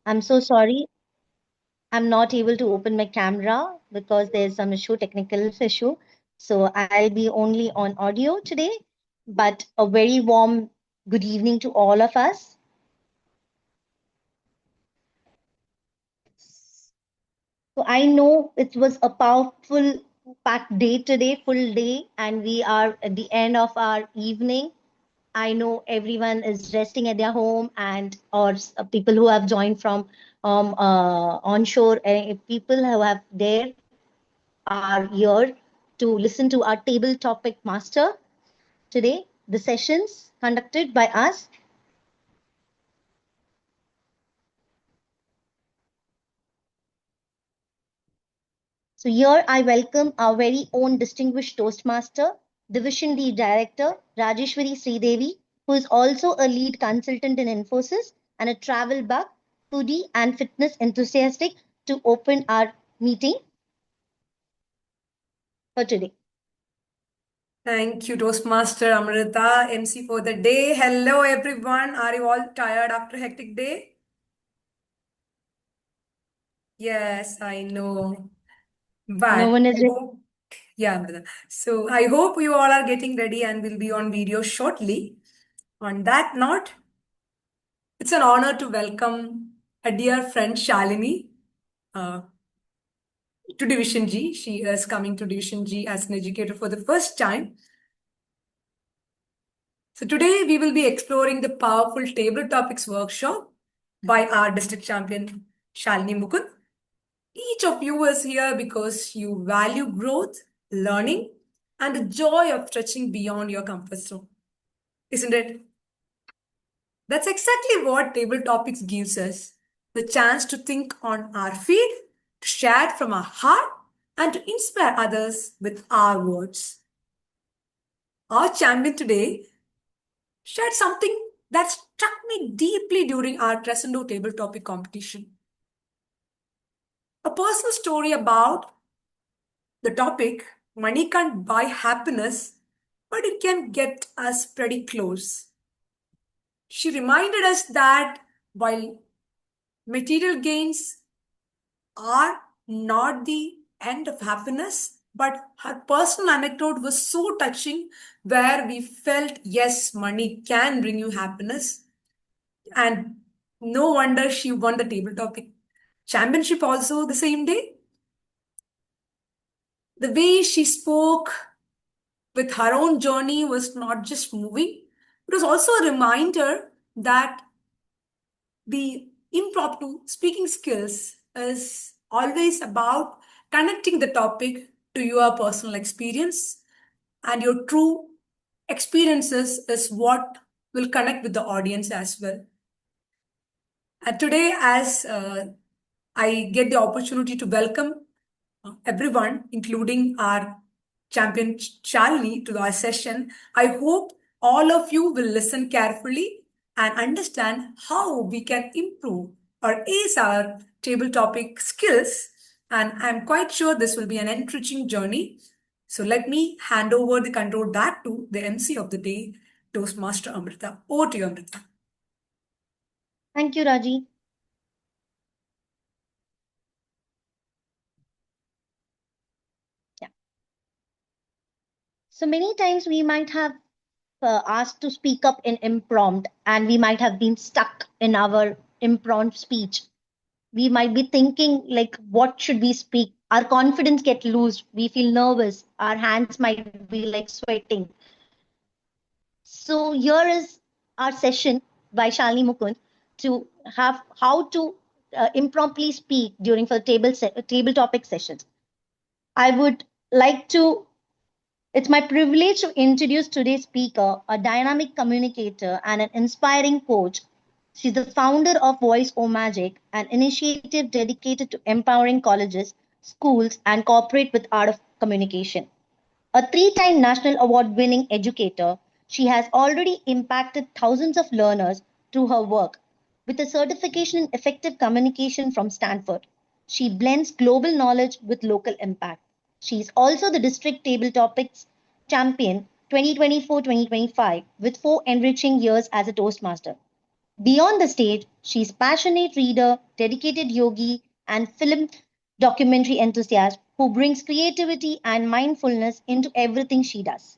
I'm so sorry. I'm not able to open my camera because there's some technical issue. So I'll be only on audio today. But a very warm good evening to all of us. So I know it was a powerful, packed day today, full day, and we are at the end of our evening. I know everyone is resting at their home and or people who have joined from onshore, people who have there are here to listen to our table topic master today. The sessions conducted by us. So here I welcome our very own distinguished Toastmaster, Division Lead Director Rajeshwari Sridevi, who is also a lead consultant in Infosys and a travel bug, foodie and fitness enthusiastic to open our meeting for today. Thank you, Toastmaster Amrita, MC for the day. Hello, everyone. Are you all tired after a hectic day? Yes, I know. No But one I is ready. hope, yeah, Amrita. So I hope you all are getting ready and will be on video shortly. On that note, it's an honor to welcome a dear friend Shalini uh, to Division G. She is coming to Division G as an educator for the first time. So today we will be exploring the powerful table topics workshop by our district champion Shalini Mukund. Each of you is here because you value growth, learning, and the joy of stretching beyond your comfort zone. Isn't it? That's exactly what table topics gives us. The chance to think on our feet, to share from our heart, and to inspire others with our words. Our champion today shared something that struck me deeply during our Crescendo table topic competition. A personal story about the topic money can't buy happiness, but it can get us pretty close. She reminded us that while material gains are not the end of happiness, but her personal anecdote was so touching where we felt yes, money can bring you happiness. And no wonder she won the table topic championship also the same day. The way she spoke with her own journey was not just moving, it was also a reminder that the impromptu speaking skills is always about connecting the topic to your personal experience, and your true experiences is what will connect with the audience as well. And today, as I get the opportunity to welcome everyone, including our champion Shalini, to our session. I hope all of you will listen carefully and understand how we can improve or ace our table topic skills. And I'm quite sure this will be an enriching journey. So let me hand over the control back to the MC of the day, Toastmaster Amrita. Over to you, Amrita. Thank you, Raji. Yeah. So many times we might have asked to speak up in impromptu, and we might have been stuck in our impromptu speech. We might be thinking like, what should we speak? Our confidence get loose. We feel nervous. Our hands might be like sweating. So here is our session by Shalini Mukund to have how to impromptu speak during for table topic sessions. I would like to. It's my privilege to introduce today's speaker, a dynamic communicator and an inspiring coach. She's the founder of Voice O Magic, an initiative dedicated to empowering colleges, schools, and corporate with art of communication. A three-time national award-winning educator, she has already impacted thousands of learners through her work. With a certification in effective communication from Stanford, she blends global knowledge with local impact. She is also the district table topics champion 2024-2025 with 4 enriching years as a Toastmaster. Beyond the stage, she's passionate reader, dedicated yogi, and film documentary enthusiast who brings creativity and mindfulness into everything she does.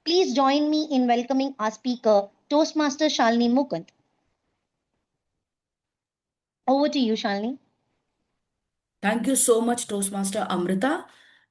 Please join me in welcoming our speaker, Toastmaster Shalini Mukund. Over to you, Shalini. Thank you so much, Toastmaster Amrita.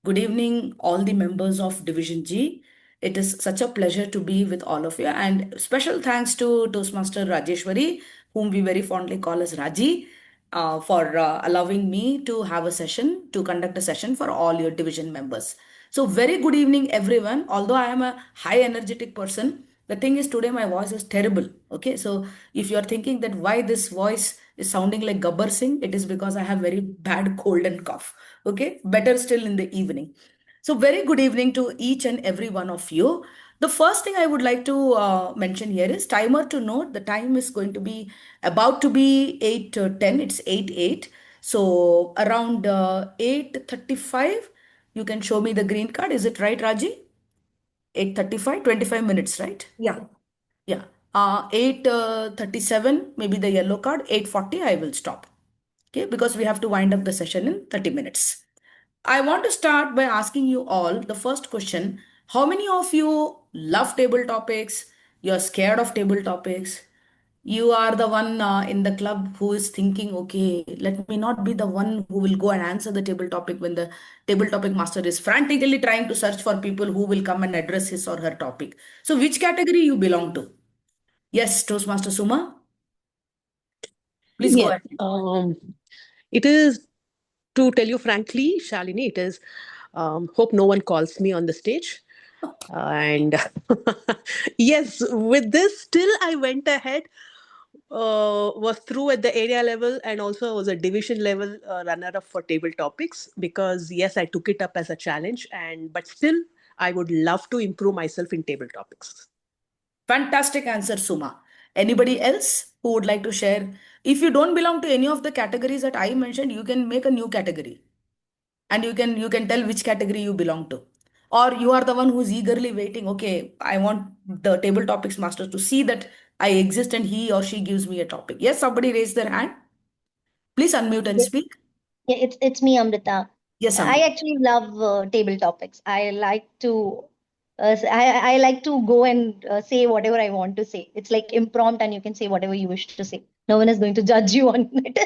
Good evening, all the members of Division G. It is such a pleasure to be with all of you. And special thanks to Toastmaster Rajeshwari, whom we very fondly call as Raji, for allowing me to have a session, to conduct a session for all your division members. So, very good evening, everyone. Although I am a high energetic person, the thing is today my voice is terrible. Okay, so if you are thinking that why this voice is sounding like Gabbar Singh, it is because I have very bad cold and cough. Okay, better still in the evening. So, very good evening to each and every one of you. The first thing I would like to mention here is timer to note the time is going to be about to be 8 10. It's 8 8. So, around 8:35, you can show me the green card. Is it right, Raji? 8:35, 25 minutes, right? Yeah. Yeah. 8:37, maybe the yellow card. 8:40, I will stop. Okay, because we have to wind up the session in 30 minutes. I want to start by asking you all the first question. How many of you love table topics? You're scared of table topics? You are the one in the club who is thinking, okay, let me not be the one who will go and answer the table topic when the table topic master is frantically trying to search for people who will come and address his or her topic. So, which category you belong to? Yes, Toastmaster Suma, please go Yes, ahead. it is, to tell you frankly, Shalini, it is, hope no one calls me on the stage. And yes, with this, still I went ahead, was through at the area level, and also was a division level runner up for table topics, because yes, I took it up as a challenge, and but still I would love to improve myself in table topics. Fantastic answer, Suma. Anybody else who would like to share? If you don't belong to any of the categories that I mentioned, you can make a new category and you can tell which category you belong to. Or you are the one who's eagerly waiting. Okay, I want the table topics master to see that I exist and he or she gives me a topic. Yes, somebody raised their hand. Please unmute and Yeah, speak. yeah, it's me, Amrita. Yes, I Amrita. actually love table topics. I like to go and say whatever I want to say. It's like impromptu, and you can say whatever you wish to say. No one is going to judge you on it.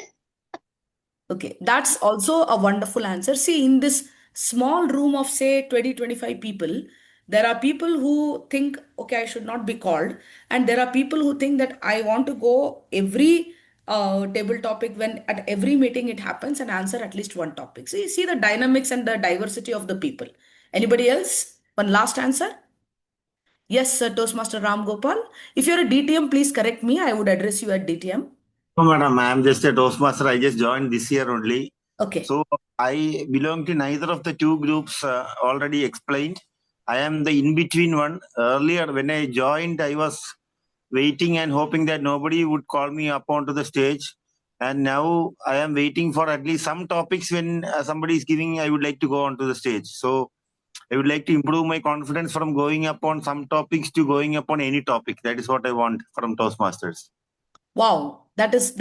Okay, that's also a wonderful answer. See, in this small room of say 20, 25 people, there are people who think, okay, I should not be called. And there are people who think that I want to go every table topic when at every meeting it happens and answer at least one topic. So you see the dynamics and the diversity of the people. Anybody else? One last answer? Yes, sir, Toastmaster Ram Gopal. If you're a DTM, please correct me. I would address you at DTM. No, madam, I am just a Toastmaster. I just joined this year only. Okay. So I belong to neither of the two groups already explained. I am the in-between one. Earlier, when I joined, I was waiting and hoping that nobody would call me up onto the stage. And now I am waiting for at least some topics when somebody is giving, I would like to go onto the stage. So I would like to improve my confidence from going up on some topics to going up on any topic. That is what I want from Toastmasters. Wow, that is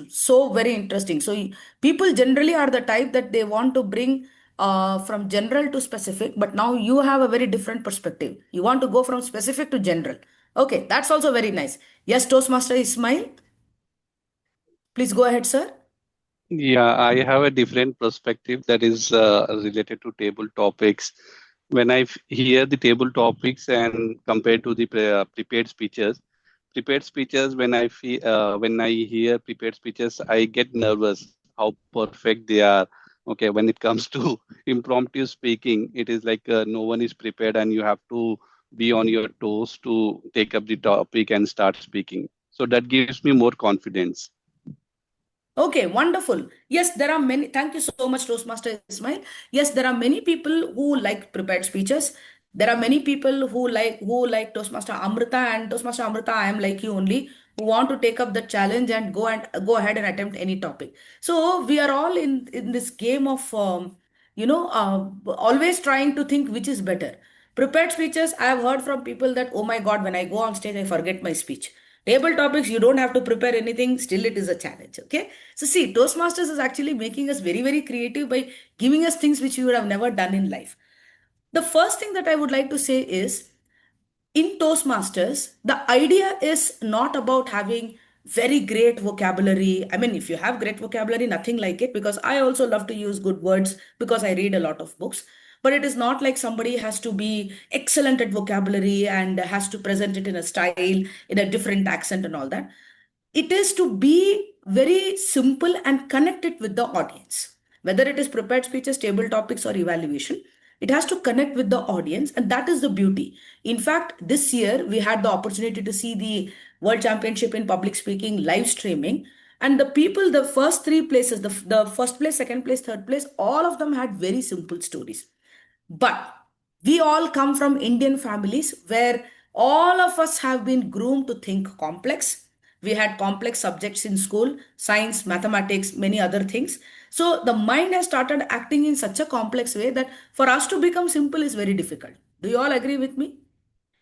so very interesting. So people generally are the type that they want to bring from general to specific, but now you have a very different perspective. You want to go from specific to general. Okay, that's also very nice. Yes, Toastmaster Ismail, please go ahead, sir. Yeah, I have a different perspective that is related to table topics. When hear the table topics and compared to the prepared speeches, when I hear prepared speeches, I get nervous how perfect they are. Okay, when it comes to impromptu speaking, it is like no one is prepared and you have to be on your toes to take up the topic and start speaking. So that gives me more confidence. Okay, wonderful. Yes, there are many. Thank you so much, Toastmaster Ismail. Yes, there are many people who like prepared speeches. There are many people who like Toastmaster Amrita and Toastmaster Amrita. I am like you only who want to take up the challenge and go ahead and attempt any topic. So we are all in this game of always trying to think which is better. Prepared speeches. I have heard from people that, oh my God, when I go on stage, I forget my speech. Table topics, you don't have to prepare anything, still it is a challenge. Okay. So see, Toastmasters is actually making us very, very creative by giving us things which we would have never done in life. The first thing that I would like to say is, in Toastmasters, the idea is not about having very great vocabulary. I mean, if you have great vocabulary, nothing like it, because I also love to use good words because I read a lot of books. But it is not like somebody has to be excellent at vocabulary and has to present it in a style, in a different accent and all that. It is to be very simple and connect it with the audience. Whether it is prepared speeches, table topics, or evaluation, it has to connect with the audience, and that is the beauty. In fact, this year we had the opportunity to see the World Championship in Public Speaking live streaming. And the people, the first three places, the first place, second place, third place, all of them had very simple stories. But we all come from Indian families where all of us have been groomed to think complex. We had complex subjects in school, science, mathematics, many other things. So the mind has started acting in such a complex way that for us to become simple is very difficult. Do you all agree with me?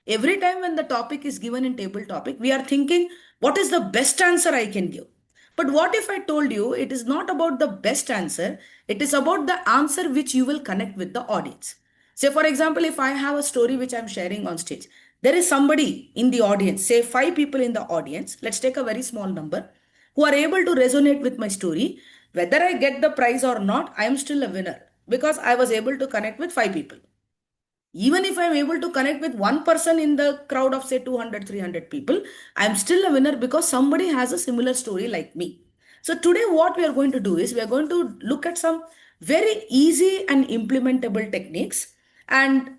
Every time when the topic is given in table topic, we are thinking, what is the best answer I can give? But what if I told you it is not about the best answer, it is about the answer which you will connect with the audience. Say, for example, if I have a story which I'm sharing on stage, there is somebody in the audience, say 5 people in the audience, let's take a very small number, who are able to resonate with my story. Whether I get the prize or not, I am still a winner because I was able to connect with 5 people. Even if I'm able to connect with one person in the crowd of say 200, 300 people, I'm still a winner because somebody has a similar story like me. So today what we are going to do is we are going to look at some very easy and implementable techniques, and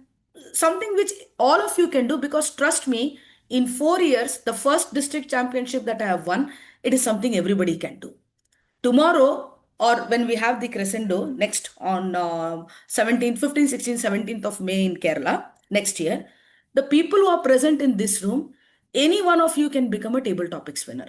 something which all of you can do, because trust me, in 4 years, the first district championship that I have won, it is something everybody can do. Tomorrow, or when we have the crescendo next on 17th, 15th, 16th, 17th of May in Kerala next year, the people who are present in this room, any one of you can become a table topics winner.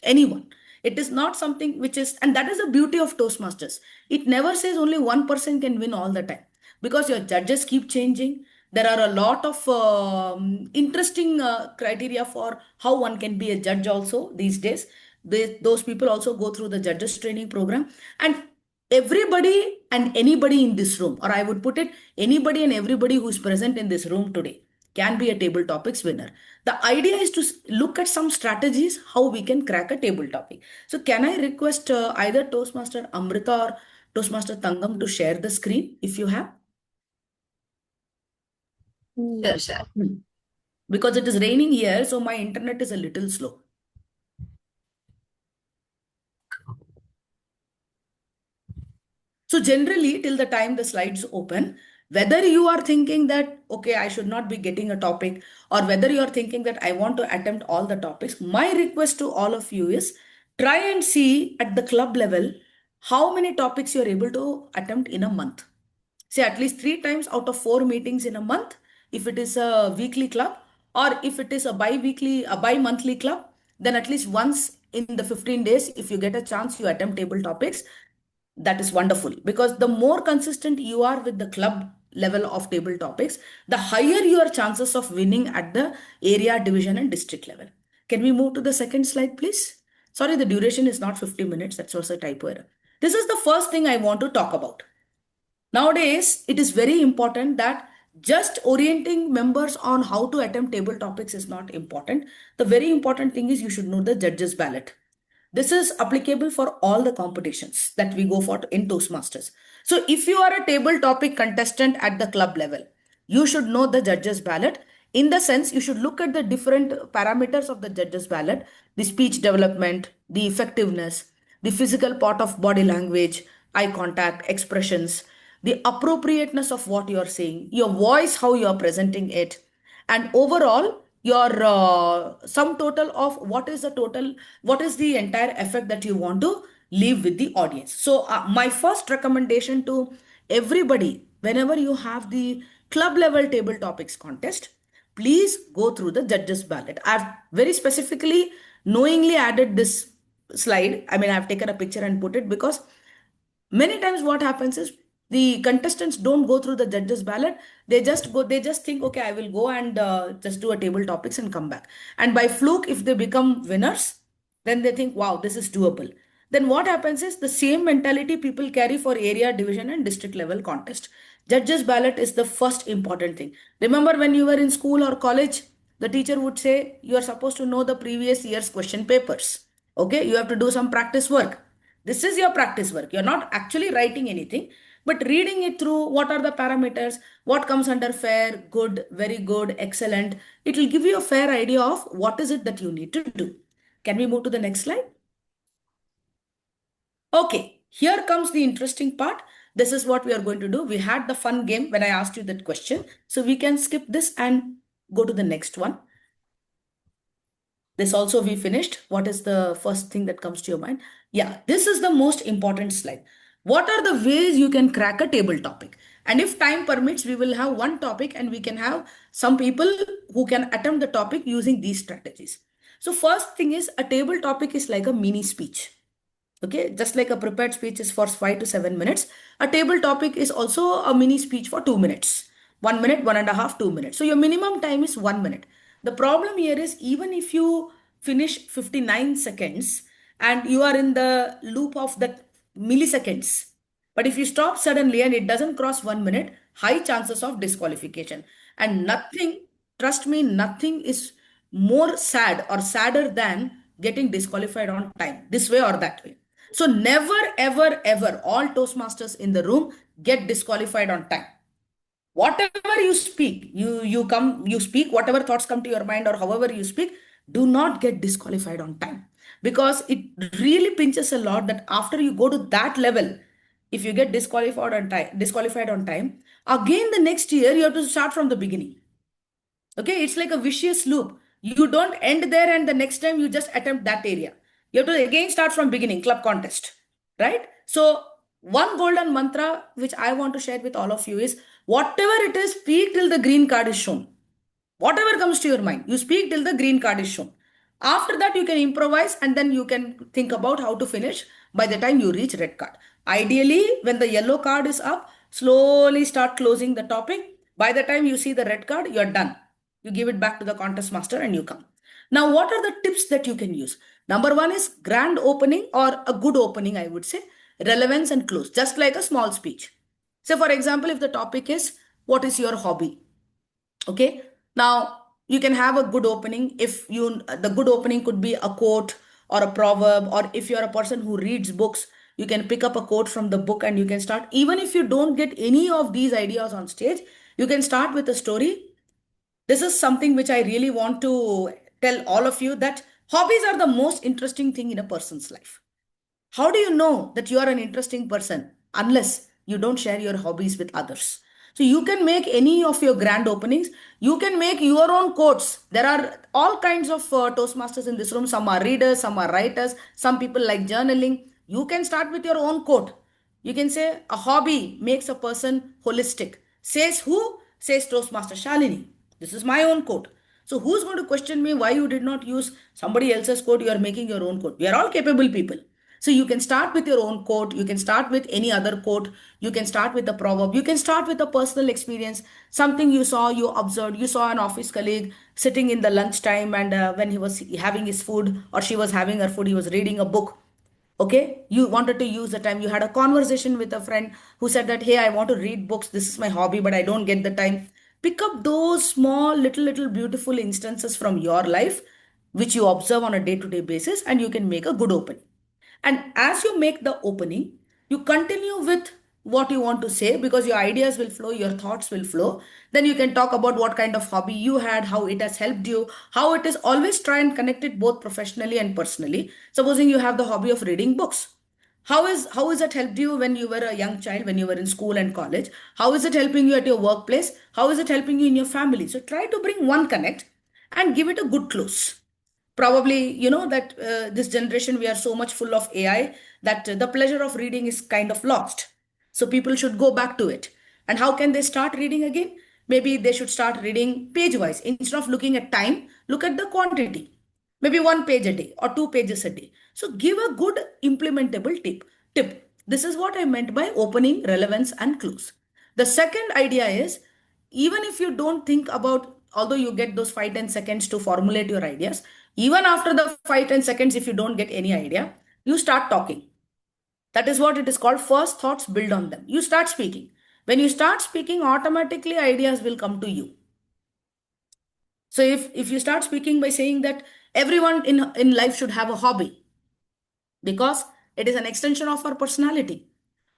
Anyone. It is not something which is, and that is the beauty of Toastmasters. It never says only one person can win all the time, because your judges keep changing. There are a lot of interesting criteria for how one can be a judge also these days. Those people also go through the judges training program. And everybody and anybody in this room, or I would put it, anybody and everybody who is present in this room today can be a table topics winner. The idea is to look at some strategies how we can crack a table topic. So can I request either Toastmaster Amrita or Toastmaster Tangam to share the screen if you have? Sure, sure. Because it is raining here, so my internet is a little slow. So generally, till the time the slides open, whether you are thinking that, okay, I should not be getting a topic, or whether you are thinking that I want to attempt all the topics, my request to all of you is try and see at the club level how many topics you are able to attempt in a month. Say at least 3 times out of 4 meetings in a month, if it is a weekly club, or if it is a bi-monthly club, then at least once in the 15 days, if you get a chance, you attempt table topics. That is wonderful, because the more consistent you are with the club level of table topics, the higher your chances of winning at the area, division, and district level. Can we move to the second slide, please? Sorry, the duration is not 50 minutes. That's also a typo error. This is the first thing I want to talk about. Nowadays, it is very important that just orienting members on how to attempt table topics is not important. The very important thing is you should know the judges' ballot. This is applicable for all the competitions that we go for in Toastmasters. So if you are a table topic contestant at the club level, you should know the judges ballot. In the sense, you should look at the different parameters of the judges ballot: the speech development, the effectiveness, the physical part of body language, eye contact, expressions, the appropriateness of what you are saying, your voice, how you are presenting it, and overall your sum total of what is the entire effect that you want to leave with the audience. So my first recommendation to everybody, whenever you have the club level table topics contest, please go through the judges ballot. I've very specifically knowingly added this slide. I mean, I've taken a picture and put it because many times what happens is The contestants don't go through the judges ballot. They just think, okay, I will go and just do a table topics and come back. And by fluke, if they become winners, then they think, wow, this is doable. Then what happens is the same mentality people carry for area, division, and district level contest. Judges ballot is the first important thing. Remember when you were in school or college, the teacher would say you are supposed to know the previous year's question papers. Okay, you have to do some practice work. This is your practice work. You're not actually writing anything, but reading it through, what are the parameters, what comes under fair, good, very good, excellent. It will give you a fair idea of what is it that you need to do. Can we move to the next slide? Okay, here comes the interesting part. This is what we are going to do. We had the fun game when I asked you that question. So we can skip this and go to the next one. This also we finished. What is the first thing that comes to your mind? Yeah, this is the most important slide. What are the ways you can crack a table topic? And if time permits, we will have one topic and we can have some people who can attempt the topic using these strategies. So first thing is, a table topic is like a mini speech. Okay, just like a prepared speech is for 5 to 7 minutes, a table topic is also a mini speech for 2 minutes. 1 minute, 1.5, 2 minutes. So your minimum time is 1 minute. The problem here is, even if you finish 59 seconds and you are in the loop of that milliseconds, but if you stop suddenly and it doesn't cross 1 minute, high chances of disqualification. And nothing, trust me, nothing is more sad or sadder than getting disqualified on time, this way or that way. So never, ever, ever, all Toastmasters in the room get disqualified on time. Whatever you speak, you speak, whatever thoughts come to your mind or however you speak, do not get disqualified on time. Because it really pinches a lot that after you go to that level, if you get disqualified on time, again the next year you have to start from the beginning. Okay, it's like a vicious loop. You don't end there and the next time you just attempt that area. You have to again start from beginning, club contest, right? So one golden mantra which I want to share with all of you is, whatever it is, speak till the green card is shown. Whatever comes to your mind, you speak till the green card is shown. After that, you can improvise and then you can think about how to finish by the time you reach red card. Ideally, when the yellow card is up, slowly start closing the topic. By the time you see the red card, you're done. You give it back to the contest master and you come. Now, what are the tips that you can use? Number one is grand opening, or a good opening, I would say, relevance and close, just like a small speech. So, for example, if the topic is, what is your hobby? Okay, now you can have a good opening. If you, the good opening could be a quote or a proverb, or if you're a person who reads books, you can pick up a quote from the book and you can start. Even if you don't get any of these ideas on stage, you can start with a story. This is something which I really want to tell all of you, that hobbies are the most interesting thing in a person's life. How do you know that you are an interesting person unless you don't share your hobbies with others? So you can make any of your grand openings. You can make your own quotes. There are all kinds of Toastmasters in this room. Some are readers, some are writers, some people like journaling. You can start with your own quote. You can say, a hobby makes a person holistic. Says who? Says Toastmaster Shalini. This is my own quote. So who's going to question me why you did not use somebody else's quote? You are making your own quote. We are all capable people. So you can start with your own quote. You can start with any other quote. You can start with a proverb. You can start with a personal experience. Something you saw, you observed. You saw an office colleague sitting in the lunchtime, and when he was having his food or she was having her food, he was reading a book. Okay, you wanted to use the time. You had a conversation with a friend who said that, hey, I want to read books. This is my hobby, but I don't get the time. Pick up those small, little beautiful instances from your life, which you observe on a day-to-day basis, and you can make a good opening. And as you make the opening, you continue with what you want to say, because your ideas will flow, your thoughts will flow. Then you can talk about what kind of hobby you had, how it has helped you, how it is. Always try and connect it both professionally and personally. Supposing you have the hobby of reading books. How is it helped you when you were a young child, when you were in school and college? How is it helping you at your workplace? How is it helping you in your family? So try to bring one connect and give it a good close. Probably you know that this generation, we are so much full of AI that the pleasure of reading is kind of lost. So people should go back to it. And how can they start reading again? Maybe they should start reading page wise. Instead of looking at time, look at the quantity. Maybe one page a day or 2 pages a day. So give a good implementable tip. This is what I meant by opening, relevance, and clues. The second idea is, even if you don't think about, although you get those 5-10 seconds to formulate your ideas, even after the 5-10 seconds, if you don't get any idea, you start talking. That is what it is called. First thoughts, build on them. You start speaking. When you start speaking, automatically ideas will come to you. So if you start speaking by saying that everyone in life should have a hobby, because it is an extension of our personality.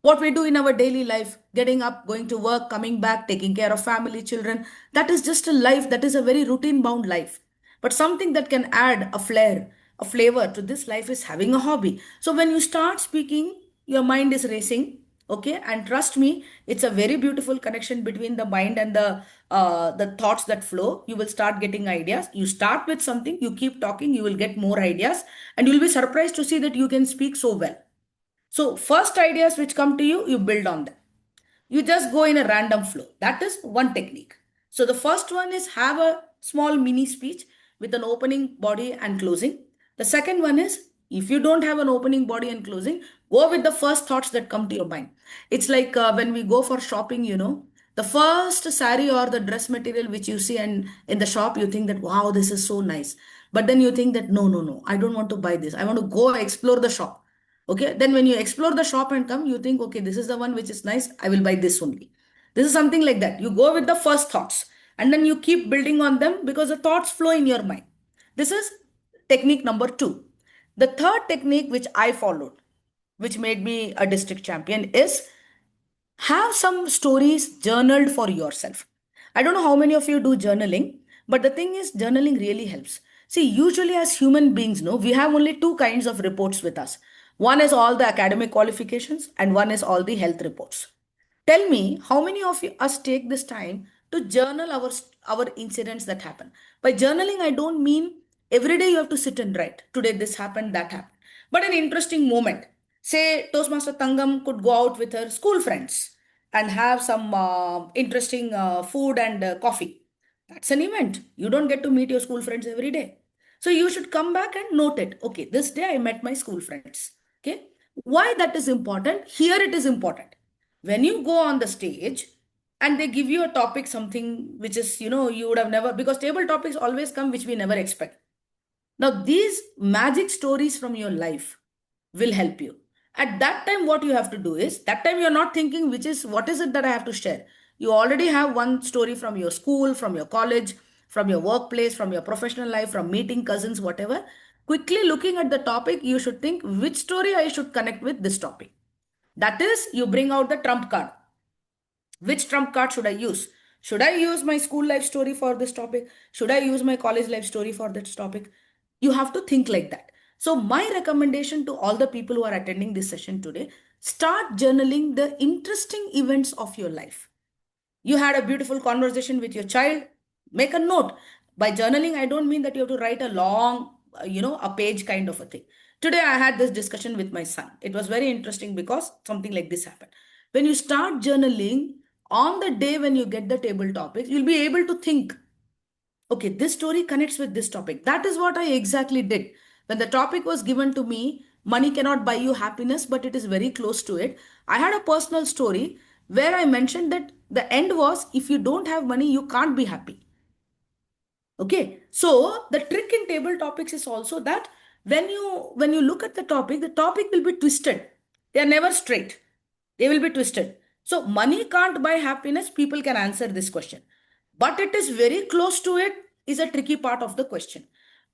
What we do in our daily life, getting up, going to work, coming back, taking care of family, children, that is just a life, that is a very routine bound life. But something that can add a flair, a flavor to this life is having a hobby. So when you start speaking, your mind is racing. Okay, and trust me, it's a very beautiful connection between the mind and the thoughts that flow. You will start getting ideas. You start with something, you keep talking, you will get more ideas, and you'll be surprised to see that you can speak so well. So first ideas which come to you, you build on them. You just go in a random flow. That is one technique. So the first one is have a small mini speech with an opening body and closing. The second one is, if you don't have an opening body and closing, go with the first thoughts that come to your mind. It's like when we go for shopping, the first sari or the dress material which you see and in the shop, you think that, wow, this is so nice. But then you think that, no, no, no, I don't want to buy this. I want to go explore the shop. Okay, then when you explore the shop and come, you think, okay, this is the one which is nice, I will buy this only. This is something like that. You go with the first thoughts and then you keep building on them because the thoughts flow in your mind. This is technique number 2. The third technique which I followed, which made me a district champion, is have some stories journaled for yourself. I don't know how many of you do journaling, but the thing is, journaling really helps. See, usually as human beings, no, we have only two kinds of reports with us. One is all the academic qualifications, and one is all the health reports. Tell me, how many of us take this time to journal our incidents that happen? By journaling, I don't mean every day you have to sit and write. Today this happened, that happened. But an interesting moment. Say Toastmaster Tangam could go out with her school friends and have some interesting food and coffee. That's an event. You don't get to meet your school friends every day. So you should come back and note it. Okay, this day I met my school friends. Okay. Why that is important? Here it is important. When you go on the stage and they give you a topic, something which is, you would have never, because table topics always come which we never expect. Now, these magic stories from your life will help you. At that time, what you have to do is, that time you're not thinking, what is it that I have to share? You already have one story from your school, from your college, from your workplace, from your professional life, from meeting cousins, whatever. Quickly looking at the topic, you should think which story I should connect with this topic. That is, you bring out the trump card. Which trump card should I use? Should I use my school life story for this topic? Should I use my college life story for this topic? You have to think like that. So my recommendation to all the people who are attending this session today, start journaling the interesting events of your life. You had a beautiful conversation with your child, make a note. By journaling, I don't mean that you have to write a long, a page kind of a thing. Today, I had this discussion with my son. It was very interesting because something like this happened. When you start journaling, on the day when you get the table topics, you'll be able to think, okay, this story connects with this topic. That is what I exactly did. When the topic was given to me, money cannot buy you happiness, but it is very close to it. I had a personal story where I mentioned that the end was, if you don't have money, you can't be happy. Okay, so the trick in table topics is also that when you look at the topic will be twisted. They are never straight. They will be twisted. So money can't buy happiness. People can answer this question, but it is very close to it is a tricky part of the question.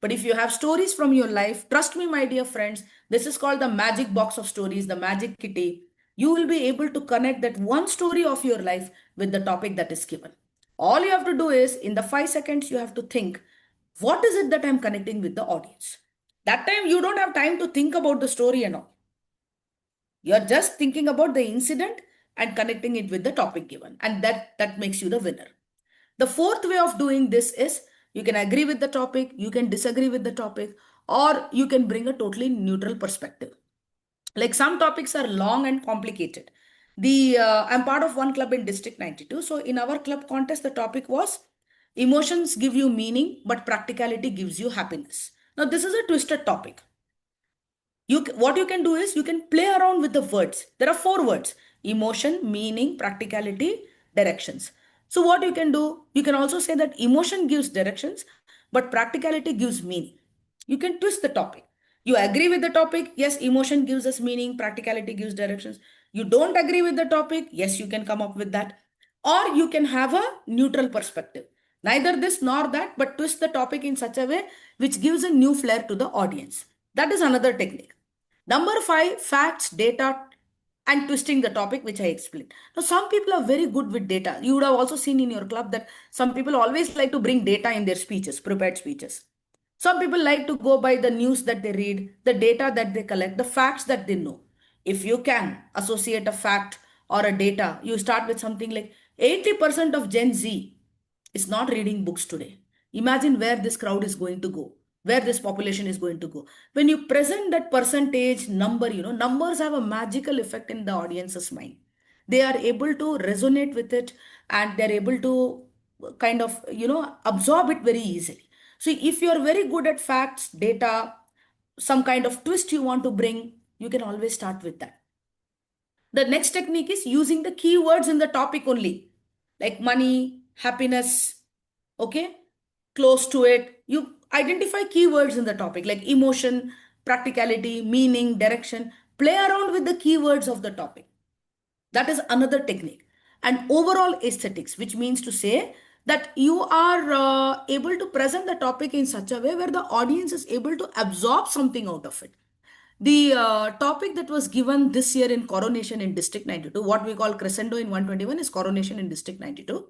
But if you have stories from your life, trust me, my dear friends, this is called the magic box of stories, the magic kitty. You will be able to connect that one story of your life with the topic that is given. All you have to do is, in the 5 seconds, you have to think, what is it that I'm connecting with the audience? That time, you don't have time to think about the story and all. You're just thinking about the incident and connecting it with the topic given. And that makes you the winner. The fourth way of doing this is, you can agree with the topic, you can disagree with the topic, or you can bring a totally neutral perspective. Like some topics are long and complicated. I'm part of one club in District 92. So in our club contest, the topic was emotions give you meaning, but practicality gives you happiness. Now this is a twisted topic. What you can do is you can play around with the words. There are 4 words: emotion, meaning, practicality, directions. So what you can do, you can also say that emotion gives directions, but practicality gives meaning. You can twist the topic. You agree with the topic, yes, emotion gives us meaning, practicality gives directions. You don't agree with the topic, yes, you can come up with that. Or you can have a neutral perspective. Neither this nor that, but twist the topic in such a way which gives a new flair to the audience. That is another technique. Number 5, facts, data, and twisting the topic, which I explained. Now, some people are very good with data. You would have also seen in your club that some people always like to bring data in their speeches, prepared speeches. Some people like to go by the news that they read, the data that they collect, the facts that they know. If you can associate a fact or a data, you start with something like 80% of Gen Z is not reading books today. Imagine where this crowd is going to go, where this population is going to go. When you present that percentage number, numbers have a magical effect in the audience's mind. They are able to resonate with it, and they're able to kind of, absorb it very easily. So if you're very good at facts, data, some kind of twist you want to bring, you can always start with that. The next technique is using the keywords in the topic only, like money, happiness, okay, close to it. You identify keywords in the topic like emotion, practicality, meaning, direction. Play around with the keywords of the topic. That is another technique. And overall aesthetics, which means to say that you are able to present the topic in such a way where the audience is able to absorb something out of it. The topic that was given this year in Coronation in District 92, what we call Crescendo in 121 is Coronation in District 92,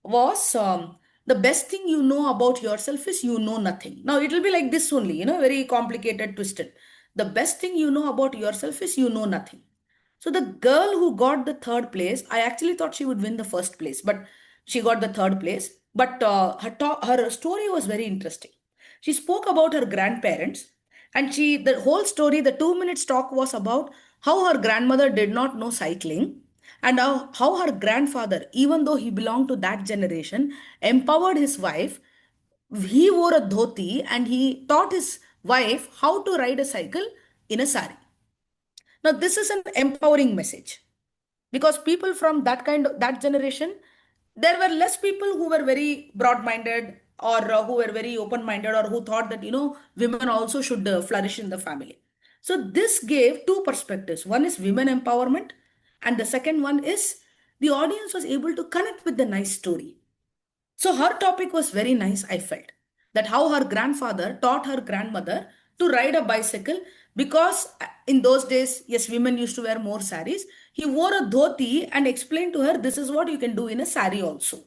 was the best thing you know about yourself is you know nothing. Now it will be like this only, very complicated, twisted. The best thing you know about yourself is you know nothing. So the girl who got the third place, I actually thought she would win the first place, but she got the third place. But her story was very interesting. She spoke about her grandparents, and the whole story, the 2 minutes talk was about how her grandmother did not know cycling, and how her grandfather, even though he belonged to that generation, empowered his wife. He wore a dhoti and he taught his wife how to ride a cycle in a sari. Now, this is an empowering message because people from that generation, there were less people who were very broad-minded, or who were very open-minded, or who thought that women also should flourish in the family. So this gave two perspectives. One is women empowerment, and the second one is the audience was able to connect with the nice story. So her topic was very nice, I felt. That how her grandfather taught her grandmother to ride a bicycle, because in those days, yes, women used to wear more saris. He wore a dhoti and explained to her, this is what you can do in a sari also.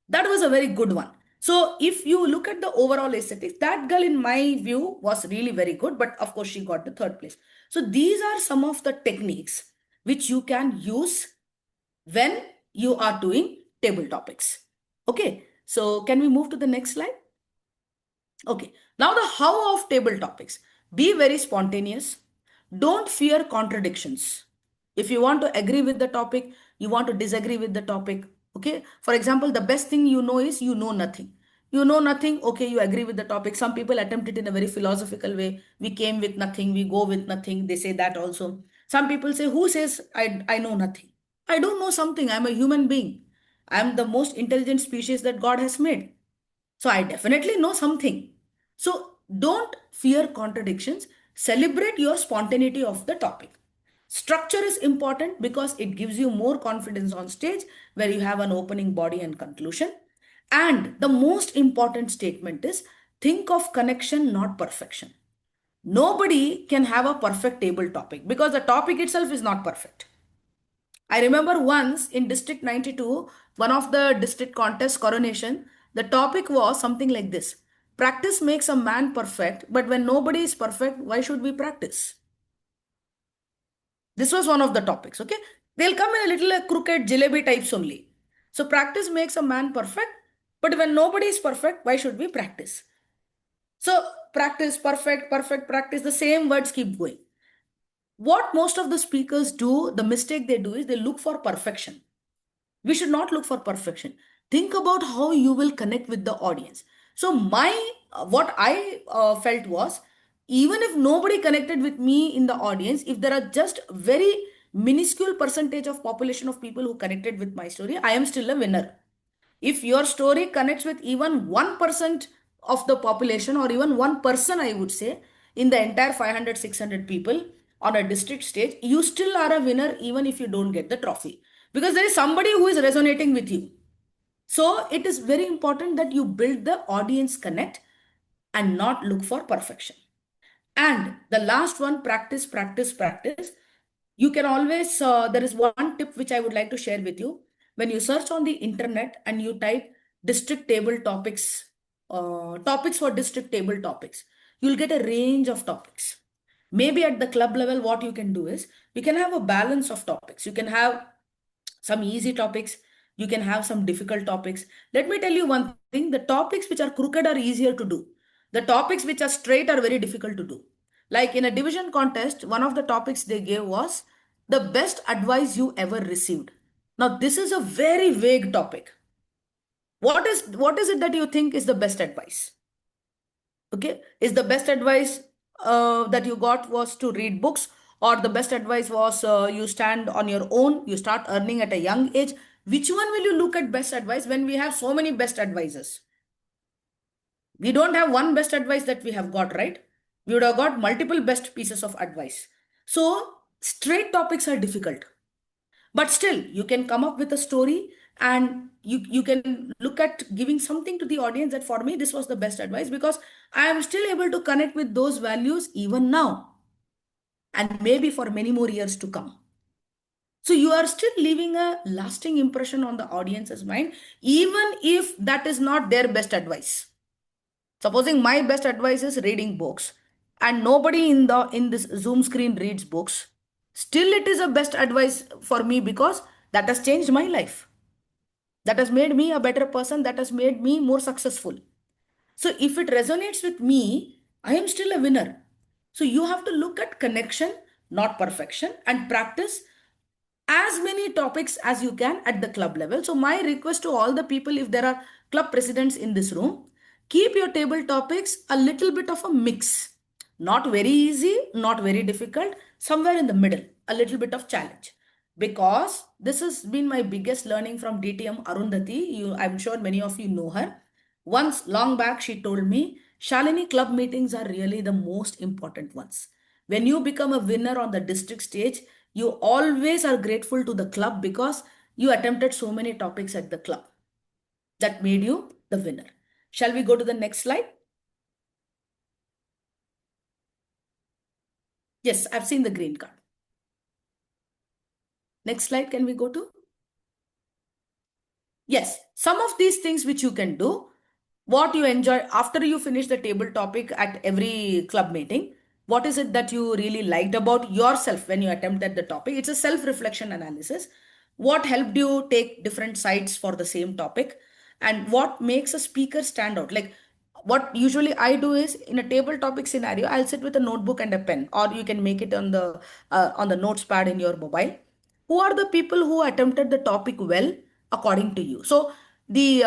That was a very good one. So if you look at the overall aesthetics, that girl in my view was really very good, but of course she got the third place. So these are some of the techniques which you can use when you are doing table topics. Okay, so can we move to the next slide? Okay, now the how of table topics. Be very spontaneous. Don't fear contradictions. If you want to agree with the topic, you want to disagree with the topic. Okay, for example, the best thing you know is you know nothing. You know nothing, okay, you agree with the topic. Some people attempt it in a very philosophical way. We came with nothing, we go with nothing. They say that also. Some people say, who says I know nothing? I don't know something. I'm a human being. I'm the most intelligent species that God has made. So I definitely know something. So don't fear contradictions. Celebrate your spontaneity of the topic. Structure is important because it gives you more confidence on stage where you have an opening body and conclusion. And the most important statement is think of connection, not perfection. Nobody can have a perfect table topic because the topic itself is not perfect. I remember once in District 92, one of the district contests, Coronation, the topic was something like this: practice makes a man perfect, but when nobody is perfect, why should we practice? This was one of the topics, okay? They'll come in a little crooked jalebi types only. So practice makes a man perfect, but when nobody is perfect, why should we practice? So practice, perfect, perfect, practice, the same words keep going. What most of the speakers do, the mistake they do is they look for perfection. We should not look for perfection. Think about how you will connect with the audience. So what I felt was, even if nobody connected with me in the audience, if there are just very minuscule percentage of population of people who connected with my story, I am still a winner. If your story connects with even 1% of the population, or even one person, I would say, in the entire 500, 600 people on a district stage, you still are a winner even if you don't get the trophy. Because there is somebody who is resonating with you. So it is very important that you build the audience connect and not look for perfection. And the last one, practice, practice, practice. You can always, there is one tip which I would like to share with you. When you search on the internet and you type district table topics, topics for district table topics, you'll get a range of topics. Maybe at the club level, what you can do is you can have a balance of topics. You can have some easy topics, you can have some difficult topics. Let me tell you one thing, the topics which are crooked are easier to do. The topics which are straight are very difficult to do. Like in a division contest, one of the topics they gave was the best advice you ever received. Now, this is a very vague topic. What is it that you think is the best advice? Okay, is the best advice that you got was to read books, or the best advice was you stand on your own, you start earning at a young age? Which one will you look at best advice when we have so many best advisors? We don't have one best advice that we have got, right? We would have got multiple best pieces of advice. So straight topics are difficult, but still you can come up with a story, and you can look at giving something to the audience that for me this was the best advice, because I am still able to connect with those values even now, and maybe for many more years to come. So you are still leaving a lasting impression on the audience's mind, even if that is not their best advice. Supposing my best advice is reading books, and nobody in this Zoom screen reads books, still it is a best advice for me, because that has changed my life. That has made me a better person, that has made me more successful. So if it resonates with me, I am still a winner. So you have to look at connection, not perfection, and practice as many topics as you can at the club level. So my request to all the people, if there are club presidents in this room, keep your table topics a little bit of a mix. Not very easy, not very difficult, somewhere in the middle, a little bit of challenge. Because this has been my biggest learning from DTM Arundhati. I'm sure many of you know her. Once long back, she told me, Shalini, club meetings are really the most important ones. When you become a winner on the district stage, you always are grateful to the club because you attempted so many topics at the club. That made you the winner. Shall we go to the next slide? Yes, I've seen the green card. Next slide, can we go to? Yes, some of these things which you can do, what you enjoy after you finish the table topic at every club meeting. What is it that you really liked about yourself when you attempted the topic? It's a self-reflection analysis. What helped you take different sides for the same topic? And what makes a speaker stand out? Like what usually I do is, in a table topic scenario, I'll sit with a notebook and a pen, or you can make it on the notes pad in your mobile. Who are the people who attempted the topic well according to you? So the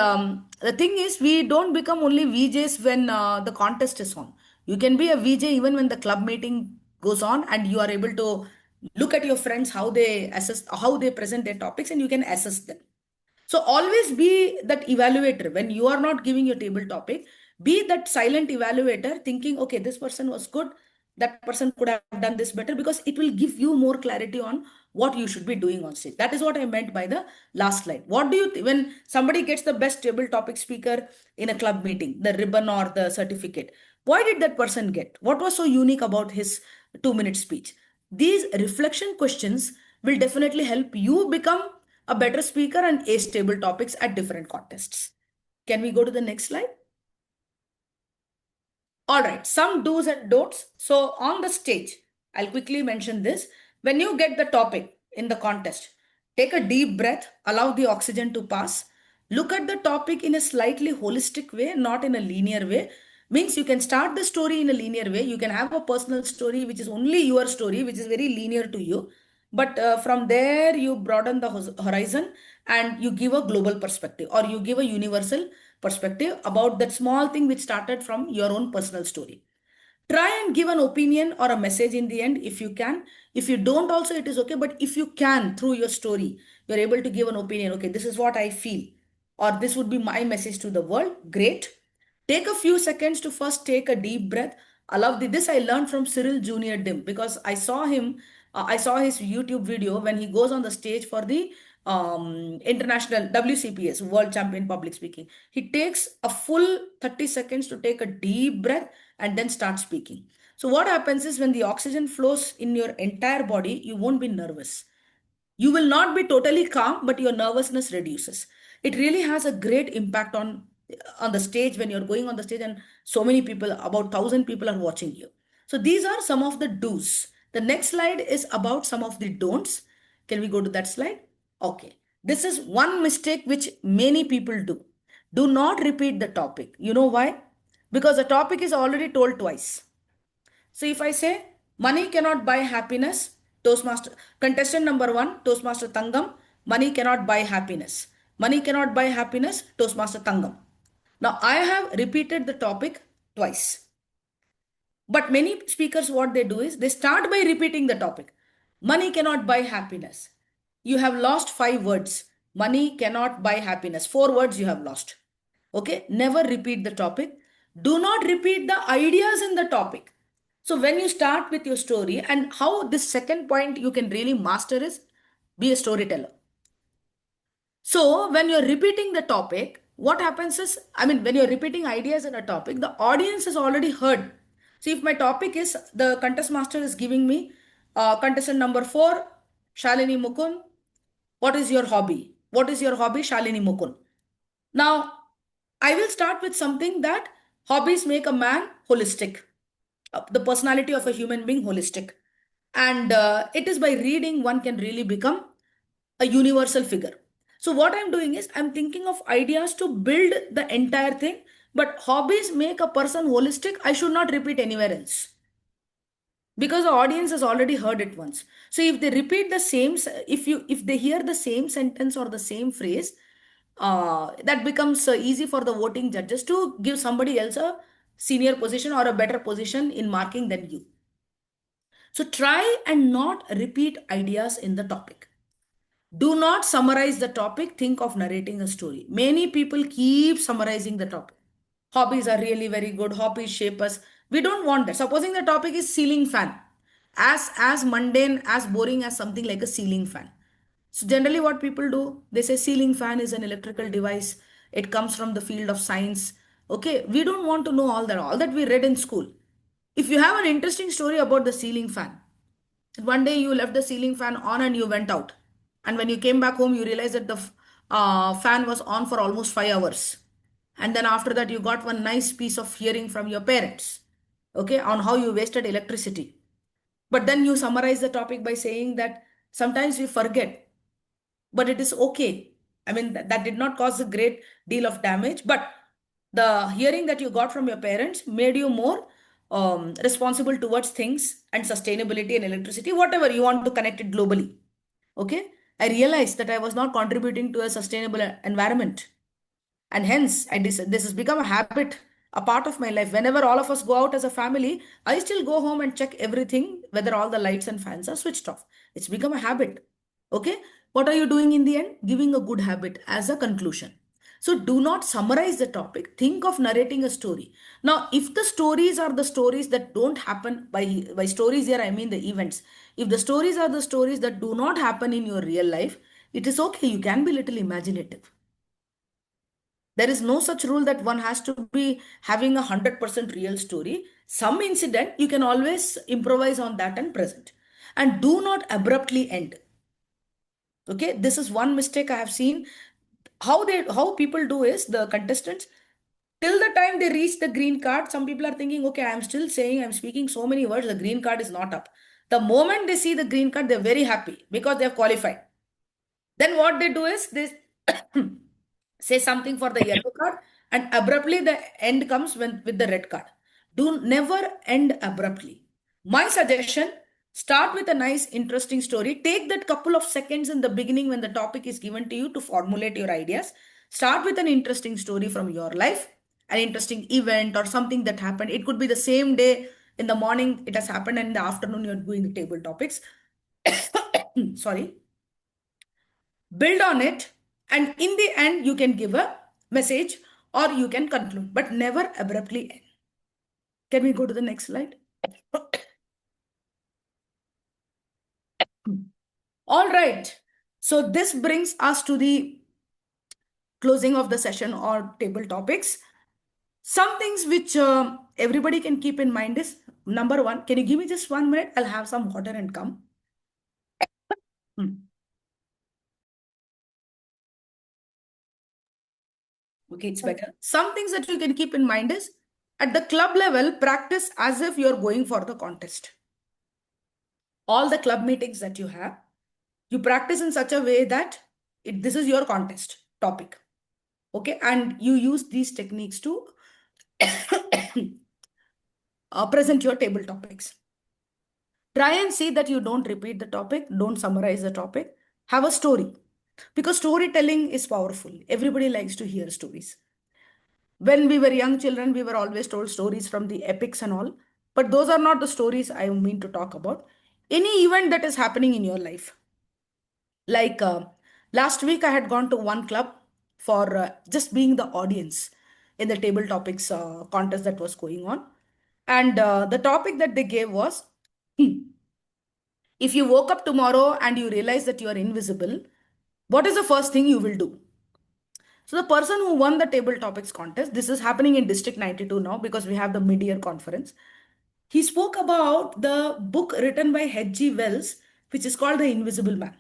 thing is, we don't become only VJs when the contest is on. You can be a VJ even when the club meeting goes on, and you are able to look at your friends how they assess, how they present their topics, and you can assess them. So always be that evaluator. When you are not giving your table topic, be that silent evaluator, thinking, okay, this person was good, that person could have done this better, because it will give you more clarity on what you should be doing on stage. That is what I meant by the last slide. What do you when somebody gets the best table topic speaker in a club meeting, the ribbon or the certificate, why did that person get? What was so unique about his 2-minute speech? These reflection questions will definitely help you become a better speaker and ace table topics at different contests. Can we go to the next slide? All right, some do's and don'ts. So on the stage, I'll quickly mention this. When you get the topic in the contest, take a deep breath, allow the oxygen to pass. Look at the topic in a slightly holistic way, not in a linear way. Means you can start the story in a linear way. You can have a personal story, which is only your story, which is very linear to you. But from there, you broaden the horizon and you give a global perspective, or you give a universal perspective about that small thing which started from your own personal story. Try and give an opinion or a message in the end if you can. If you don't, also it is okay. But if you can, through your story, you're able to give an opinion. Okay, this is what I feel, or this would be my message to the world. Great. Take a few seconds to first take a deep breath. I love this. I learned from Cyril Junior Dim because I saw him. I saw his YouTube video when he goes on the stage for the international WCPS World Champion Public Speaking. He takes a full 30 seconds to take a deep breath and then start speaking. So what happens is when the oxygen flows in your entire body, you won't be nervous. You will not be totally calm, but your nervousness reduces. It really has a great impact on the stage when you're going on the stage and so many people, about 1,000 people are watching you. So these are some of the do's. The next slide is about some of the don'ts. Can we go to that slide? Okay. This is one mistake which many people do. Do not repeat the topic. You know why? Because the topic is already told twice. So if I say money cannot buy happiness, Toastmaster contestant number one, Toastmaster Tangam, money cannot buy happiness. Money cannot buy happiness, Toastmaster Tangam. Now I have repeated the topic twice. But many speakers, what they do is they start by repeating the topic. Money cannot buy happiness. You have lost 5 words. Money cannot buy happiness. 4 words you have lost. Okay, never repeat the topic. Do not repeat the ideas in the topic. So when you start with your story, and how this second point you can really master is be a storyteller. So when you're repeating the topic, what happens is, when you're repeating ideas in a topic, the audience has already heard. So if my topic is, the contest master is giving me contestant number 4, Shalini Mukund, what is your hobby? What is your hobby, Shalini Mukund? Now, I will start with something that hobbies make a man holistic, the personality of a human being holistic. And it is by reading one can really become a universal figure. So what I'm doing is I'm thinking of ideas to build the entire thing, but hobbies make a person holistic. I should not repeat anywhere else because the audience has already heard it once. So if they repeat the same, if they hear the same sentence or the same phrase, that becomes easy for the voting judges to give somebody else a senior position or a better position in marking than you. So try and not repeat ideas in the topic. Do not summarize the topic. Think of narrating a story. Many people keep summarizing the topic. Hobbies are really very good. Hobbies shape us. We don't want that. Supposing the topic is ceiling fan, as mundane, as boring as something like a ceiling fan. So generally what people do, they say ceiling fan is an electrical device. It comes from the field of science. Okay, we don't want to know all that we read in school. If you have an interesting story about the ceiling fan, one day you left the ceiling fan on and you went out. And when you came back home, you realized that the fan was on for almost 5 hours. And then after that, you got one nice piece of hearing from your parents, okay, on how you wasted electricity. But then you summarize the topic by saying that sometimes we forget, but it is okay. That did not cause a great deal of damage, but the hearing that you got from your parents made you more responsible towards things and sustainability and electricity, whatever you want to connect it globally. Okay, I realized that I was not contributing to a sustainable environment, and hence this has become a habit, a part of my life. Whenever all of us go out as a family, I still go home and check everything, whether all the lights and fans are switched off. It's become a habit. Okay, what are you doing in the end? Giving a good habit as a conclusion. So do not summarize the topic. Think of narrating a story. Now, if the stories are the stories that don't happen, by stories here, I mean the events. If the stories are the stories that do not happen in your real life, it is okay. You can be little imaginative. There is no such rule that one has to be having 100% real story. Some incident, you can always improvise on that and present. And do not abruptly end. Okay, this is one mistake I have seen. How people do is, the contestants, till the time they reach the green card, some people are thinking, okay, I'm still saying, I'm speaking so many words, the green card is not up. The moment they see the green card, they're very happy because they have qualified. Then what they do is they say something for the yellow card, and abruptly the end comes with the red card. Do never end abruptly. My suggestion, start with a nice interesting story. Take that couple of seconds in the beginning when the topic is given to you to formulate your ideas. Start with an interesting story from your life, an interesting event or something that happened. It could be the same day In the morning, it has happened, and in the afternoon, you're doing the table topics. Sorry. Build on it, and in the end, you can give a message or you can conclude, but never abruptly end. Can we go to the next slide? All right. So this brings us to the closing of the session or table topics. Some things which everybody can keep in mind is, number one, can you give me just 1 minute? I'll have some water and come. Okay, it's better. Some things that you can keep in mind is, at the club level, practice as if you're going for the contest. All the club meetings that you have, you practice in such a way that this is your contest topic. Okay, and you use these techniques to present your table topics. Try and see that you don't repeat the topic, don't summarize the topic, have a story. Because storytelling is powerful. Everybody likes to hear stories. When we were young children, we were always told stories from the epics and all. But those are not the stories I mean to talk about. Any event that is happening in your life. Like last week, I had gone to one club for just being the audience in the table topics contest that was going on. And the topic that they gave was, if you woke up tomorrow and you realize that you are invisible, what is the first thing you will do? So the person who won the table topics contest, this is happening in District 92 now because we have the mid-year conference. He spoke about the book written by H.G. Wells, which is called The Invisible Man.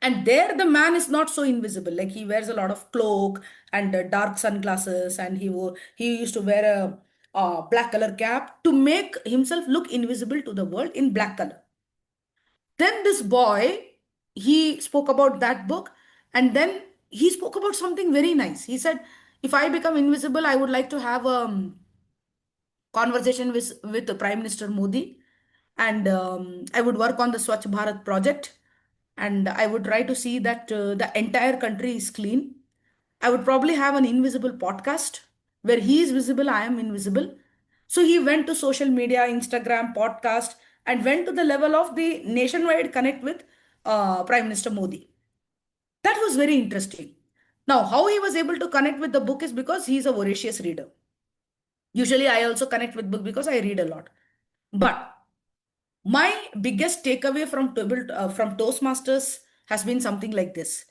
And there the man is not so invisible. Like he wears a lot of cloak and dark sunglasses, and he used to wear a black color cap to make himself look invisible to the world in black color. Then this boy, he spoke about that book, and then he spoke about something very nice. He said, if I become invisible, I would like to have a conversation with the Prime Minister Modi, and I would work on the Swachh Bharat project, and I would try to see that the entire country is clean. I would probably have an invisible podcast where he is visible, I am invisible. So he went to social media, Instagram, podcast, and went to the level of the nationwide connect with Prime Minister Modi. That was very interesting. Now, how he was able to connect with the book is because he is a voracious reader. Usually, I also connect with book because I read a lot. But my biggest takeaway from Toastmasters has been something like this.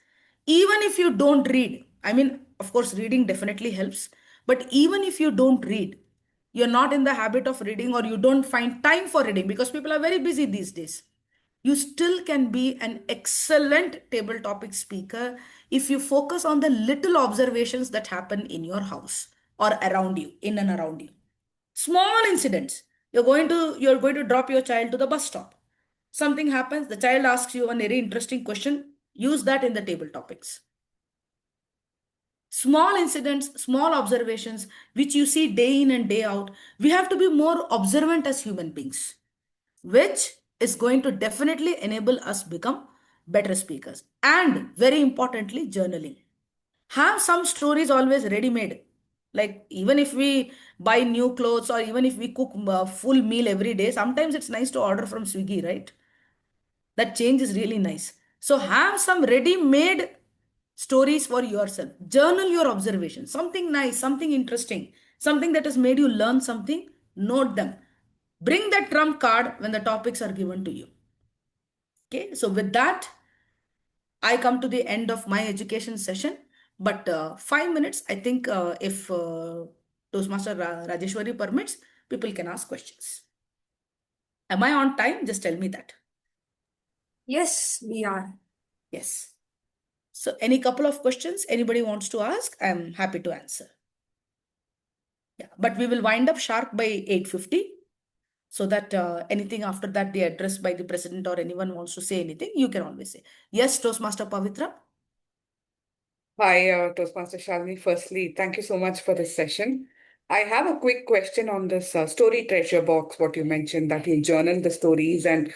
Even if you don't read, I mean, of course, reading definitely helps. But even if you don't read, you're not in the habit of reading or you don't find time for reading because people are very busy these days. You still can be an excellent table topic speaker if you focus on the little observations that happen in your house or around you, in and around you. Small incidents. You're going to drop your child to the bus stop. Something happens, the child asks you a very interesting question. Use that in the table topics. Small incidents, small observations, which you see day in and day out. We have to be more observant as human beings, which is going to definitely enable us become better speakers. And very importantly, journaling. Have some stories always ready made. Like even if we buy new clothes or even if we cook a full meal every day, sometimes it's nice to order from Swiggy, right? That change is really nice. So have some ready made stories for yourself. Journal your observations. Something nice, something interesting, something that has made you learn something. Note them. Bring that trump card when the topics are given to you. Okay, so with that, I come to the end of my education session. But 5 minutes, I think if Toastmaster Rajeshwari permits, people can ask questions. Am I on time? Just tell me that. Yes, we are. Yes. So any couple of questions anybody wants to ask, I'm happy to answer. Yeah, but we will wind up sharp by 8:50 so that anything after that, the address by the president or anyone wants to say anything, you can always say. Yes, Toastmaster Pavitra? Hi, Toastmaster Shalini. Firstly, thank you so much for this session. I have a quick question on this story treasure box, what you mentioned, that you journal the stories and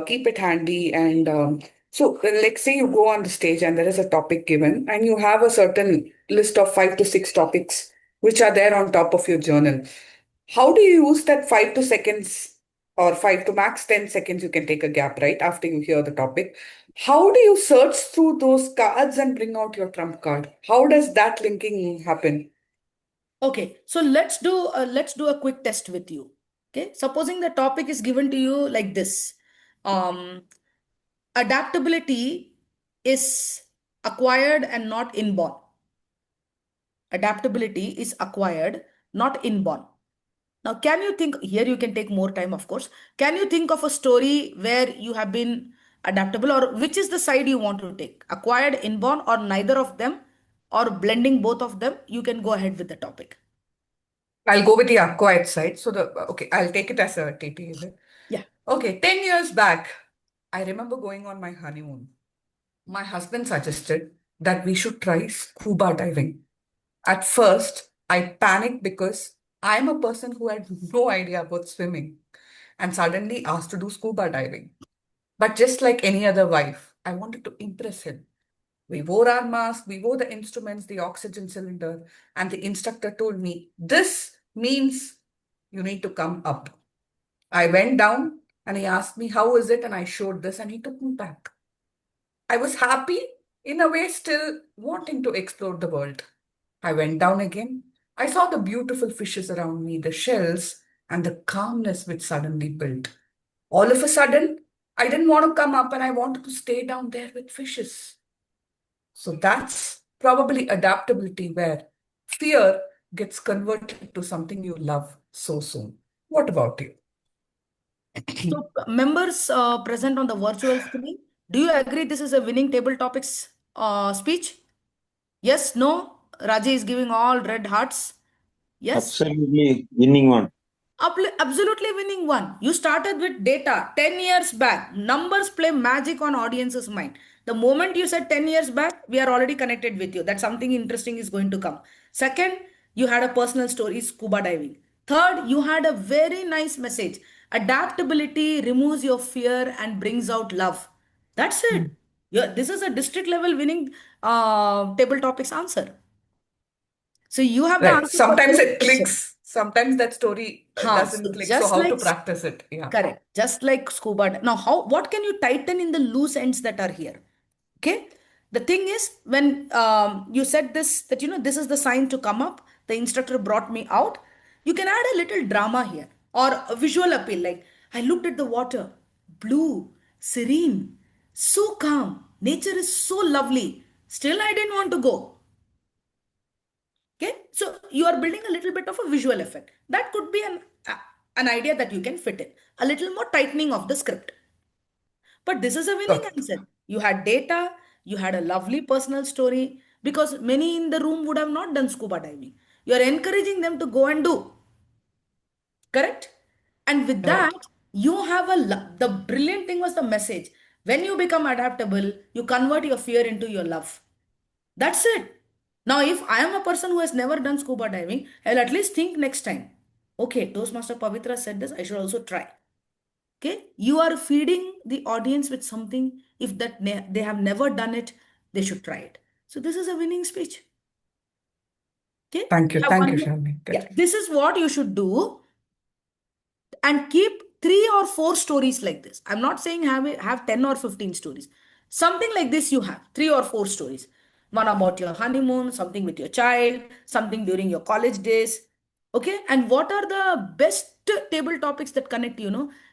keep it handy. And like, say you go on the stage and there is a topic given, and you have a certain list of 5 to 6 topics which are there on top of your journal. how do you use that 5 to seconds or 5 to max 10 seconds? You can take a gap right after you hear the topic. How do you search through those cards and bring out your trump card? How does that linking happen? Okay, so let's do a quick test with you. Okay, supposing the topic is given to you like this. Um, Adaptability is acquired and not inborn. Adaptability is acquired, not inborn. Now, can you think, here you can take more time, of course. Can you think of a story where you have been adaptable, or which is the side you want to take? Acquired, inborn, or neither of them, or blending both of them? You can go ahead with the topic. I'll go with the acquired side. So okay, I'll take it as a TP, is it? Yeah. Okay, 10 years back, I remember going on my honeymoon. My husband suggested that we should try scuba diving. At first, I panicked because I'm a person who had no idea about swimming and suddenly asked to do scuba diving. But just like any other wife, I wanted to impress him. We wore our mask, we wore the instruments, the oxygen cylinder, and the instructor told me, "This means you need to come up." I went down and he asked me, "How is it?" And I showed this and he took me back. I was happy, in a way, still wanting to explore the world. I went down again. I saw the beautiful fishes around me, the shells, and the calmness which suddenly built. All of a sudden, I didn't want to come up and I wanted to stay down there with fishes. So that's probably adaptability where fear gets converted to something you love so soon. What about you? So, members present on the virtual screen, do you agree this is a winning table topics speech? Yes, no? Raji is giving all red hearts. Yes? Absolutely winning one. Absolutely winning one. You started with data 10 years back. Numbers play magic on audience's mind. The moment you said 10 years back, we are already connected with you. That something interesting is going to come. Second, you had a personal story, scuba diving. Third, you had a very nice message. Adaptability removes your fear and brings out love. That's it. This is a district level winning table topics answer. So you have the Right. answer for Sometimes both it questions. clicks. Sometimes that story So doesn't click. So just how to like practice it? Yeah. correct, just like scuba. Now, what can you tighten in the loose ends that are here? Okay. The thing is, when you said this, that this is the sign to come up, the instructor brought me out. You can add a little drama here or a visual appeal. Like, I looked at the water, blue, serene, so calm. Nature is so lovely. Still, I didn't want to go. Okay, so you are building a little bit of a visual effect. That could be an idea that you can fit in. A little more tightening of the script. But this is a winning Got it. answer. You had data, you had a lovely personal story, because many in the room would have not done scuba diving. You are encouraging them to go and do. Correct? And with that, Right. you have the brilliant thing was the message. When you become adaptable, you convert your fear into your love. That's it. Now, if I am a person who has never done scuba diving, I'll at least think next time. Okay, Toastmaster Pavitra said this, I should also try. Okay, you are feeding the audience with something. If they have never done it, they should try it. So this is a winning speech. Okay, Thank we you. have Thank one you, more. Shalini. Yeah, Good. this is what you should do, and keep 3 or 4 stories like this. I'm not saying have 10 or 15 stories. Something like this you have 3 or 4 stories. One about your honeymoon, something with your child, something during your college days. Okay, and what are the best table topics that connect,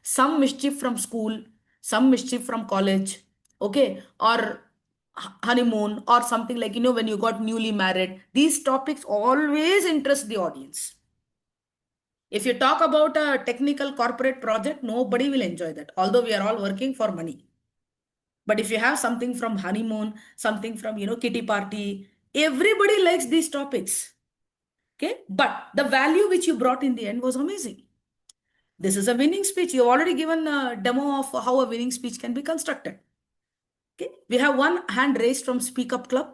some mischief from school, some mischief from college, okay, or honeymoon, or something like, when you got newly married. These topics always interest the audience. If you talk about a technical corporate project, nobody will enjoy that, although we are all working for money. But if you have something from honeymoon, something from, kitty party, everybody likes these topics. Okay. But the value which you brought in the end was amazing. This is a winning speech. You've already given a demo of how a winning speech can be constructed. Okay. We have one hand raised from Speak Up Club.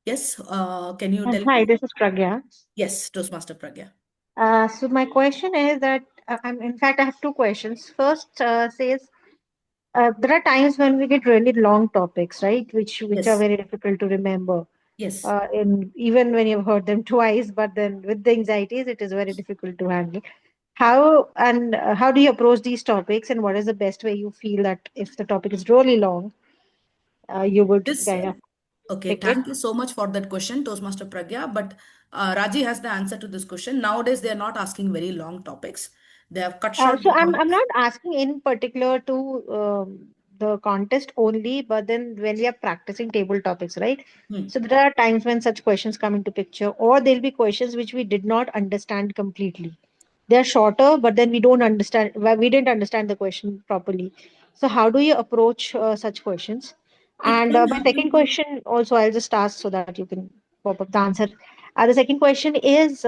Yes. Can you tell Hi, me? this is Pragya. Yes, Toastmaster Pragya. So my question is that in fact, I have two questions. First, says there are times when we get really long topics, right, which are Yes. very difficult to remember. Yes. in even when you've heard them twice, but then with the anxieties, it is very difficult to handle. How do you approach these topics, and what is the best way you feel that if the topic is really long, you would This, kind of okay, pick it? thank you so much for that question, Toastmaster Pragya. But Raji has the answer to this question. Nowadays, they are not asking very long topics. They have cut short So the I'm topics. not asking in particular to the contest only, but then when we are practicing table topics, right? Hmm. So there are times when such questions come into picture, or there'll be questions which we did not understand completely. They're shorter, but then we don't understand. Well, we didn't understand the question properly. So how do you approach such questions? It And can my second happen. question also, I'll just ask so that you can pop up the answer. The second question is.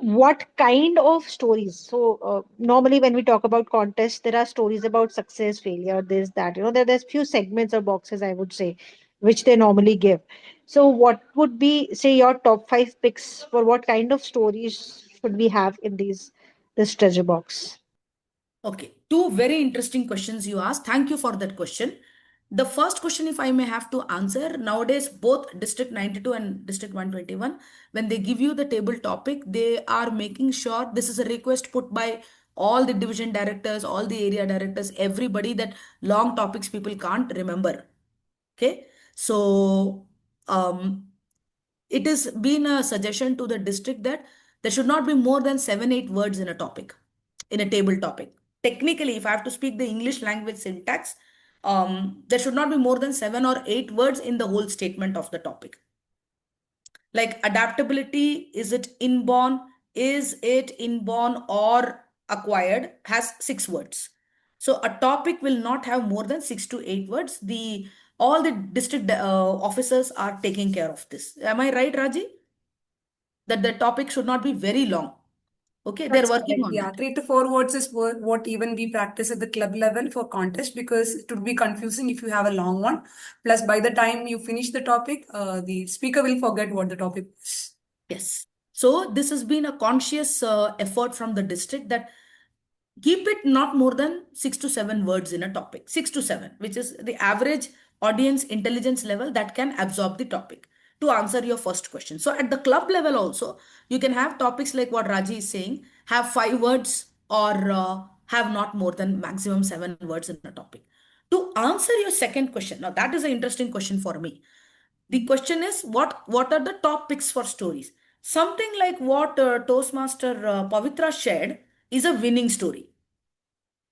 What kind of stories? So normally when we talk about contests, there are stories about success, failure, this, that, there's few segments or boxes, I would say, which they normally give. So what would be, say, your top five picks for what kind of stories should we have in this treasure box? Okay, two very interesting questions you asked. Thank you for that question. The first question, if I may have to answer, nowadays both District 92 and District 121, when they give you the table topic, they are making sure this is a request put by all the division directors, all the area directors, everybody, that long topics people can't remember. Okay, so um, it has been a suggestion to the district that there should not be more than 7 8 words in a topic, in a table topic. Technically, if I have to speak the English language syntax, there should not be more than 7 or 8 words in the whole statement of the topic. Like adaptability, is it inborn? Is it inborn or acquired? Has 6 words. So a topic will not have more than 6 to 8 words. The all the district officers are taking care of this. Am I right, Raji? That the topic should not be very long. Okay, they're That's working correct. on Yeah, it. 3 to 4 words is what even we practice at the club level for contest, because it would be confusing if you have a long one. Plus, by the time you finish the topic, the speaker will forget what the topic is. Yes. So this has been a conscious effort from the district that keep it not more than 6 to 7 words in a topic. 6 to 7, which is the average audience intelligence level that can absorb the topic. To answer your first question, so at the club level also, you can have topics like what Raji is saying, have 5 words, or have not more than maximum 7 words in a topic. To answer your second question, now that is an interesting question for me. The question is, what are the top picks for stories? Something like what Toastmaster Pavitra shared is a winning story.